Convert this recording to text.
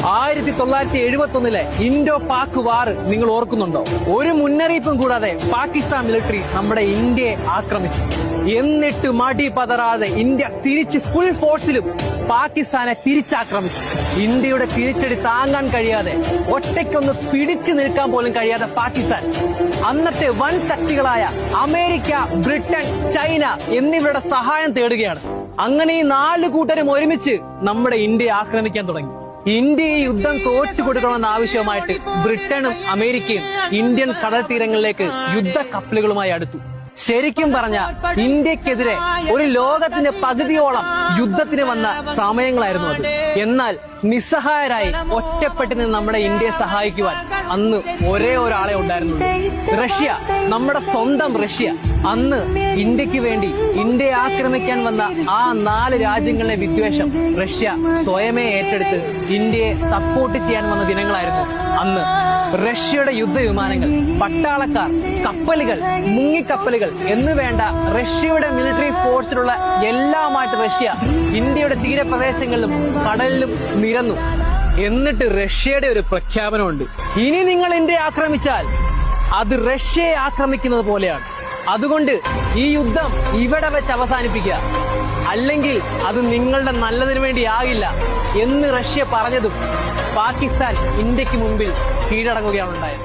1971 Indo Pak വാർ നിങ്ങൾ ഓർക്കുന്നുണ്ടോ? ഒരു മുന്നറിയിപ്പും കൂടാതെ പാകിസ്ഥാൻ മിലിറ്ററി നമ്മുടെ ഇന്ത്യയെ ആക്രമിച്ചു. എന്നിട്ട് മടി പതറാതെ ഇന്ത്യ തിരിച്ച് ഫുൾ ഫോഴ്സിലും പാകിസ്ഥാനെ തിരിച്ചാക്രമിച്ചു. ഇന്ത്യയുടെ തിരിച്ചടി താങ്ങാൻ കഴിയാതെ, ഒറ്റയ്ക്കൊന്ന് പിടിച്ചു നിൽക്കാൻ പോലും കഴിയാതെ പാകിസ്ഥാൻ അന്നത്തെ വൻ ശക്തികളായ അമേരിക്ക, ബ്രിട്ടൻ, ചൈന എന്നിവരുടെ സഹായം തേടുകയാണ്. അങ്ങനെ ഈ 4 കൂട്ടരും ഒരുമിച്ച് നമ്മുടെ ഇന്ത്യയെ ആക്രമിക്കാൻ തുടങ്ങി. ഇന്ത്യ ഈ യുദ്ധം തോറ്റു കൊടുക്കണമെന്ന ആവശ്യമായിട്ട് ബ്രിട്ടനും അമേരിക്കയും ഇന്ത്യൻ കടൽ തീരങ്ങളിലേക്ക് യുദ്ധ കപ്പലുകളുമായി അടുത്തു. ശരിക്കും പറഞ്ഞ ഇന്ത്യക്കെതിരെ ഒരു ലോകത്തിന്റെ പകുതിയോളം യുദ്ധത്തിന് വന്ന സമയങ്ങളായിരുന്നു അത്. എന്നാൽ നിസ്സഹായരായി ഒറ്റപ്പെട്ട് നിന്ന് നമ്മുടെ ഇന്ത്യയെ സഹായിക്കുവാൻ അന്ന് ഒരേ ഒരാളെ ഉണ്ടായിരുന്നുള്ളൂ, റഷ്യ. നമ്മുടെ സ്വന്തം റഷ്യ. അന്ന് ഇന്ത്യക്ക് വേണ്ടി ഇന്ത്യയെ ആക്രമിക്കാൻ വന്ന ആ 4 രാജ്യങ്ങളുടെ വിദ്വേഷം റഷ്യ സ്വയമേ ഏറ്റെടുത്ത് ഇന്ത്യയെ സപ്പോർട്ട് ചെയ്യാൻ വന്ന ദിനങ്ങളായിരുന്നു അന്ന്. റഷ്യയുടെ യുദ്ധവിമാനങ്ങൾ, പട്ടാളക്കാർ, കപ്പലുകൾ, മുങ്ങിക്കപ്പലുകൾ എന്ന് വേണ്ട റഷ്യയുടെ മിലിറ്ററി ഫോഴ്സിലുള്ള എല്ലാമായിട്ട് റഷ്യ ഇന്ത്യയുടെ തീരപ്രദേശങ്ങളിലും കടലിലും നിരന്നു. എന്നിട്ട് റഷ്യയുടെ ഒരു പ്രഖ്യാപനമുണ്ട്: ഇനി നിങ്ങൾ ഇന്ത്യയെ ആക്രമിച്ചാൽ അത് റഷ്യയെ ആക്രമിക്കുന്നത് പോലെയാണ്. അതുകൊണ്ട് ഈ യുദ്ധം ഇവിടെ വെച്ച് അവസാനിപ്പിക്കുക, അല്ലെങ്കിൽ അത് നിങ്ങളുടെ നല്ലതിനു വേണ്ടിയാകില്ല എന്ന് റഷ്യ പറഞ്ഞതും പാകിസ്ഥാൻ ഇന്ത്യക്ക് മുമ്പിൽ കീഴടങ്ങുകയാണ് ഉണ്ടായത്.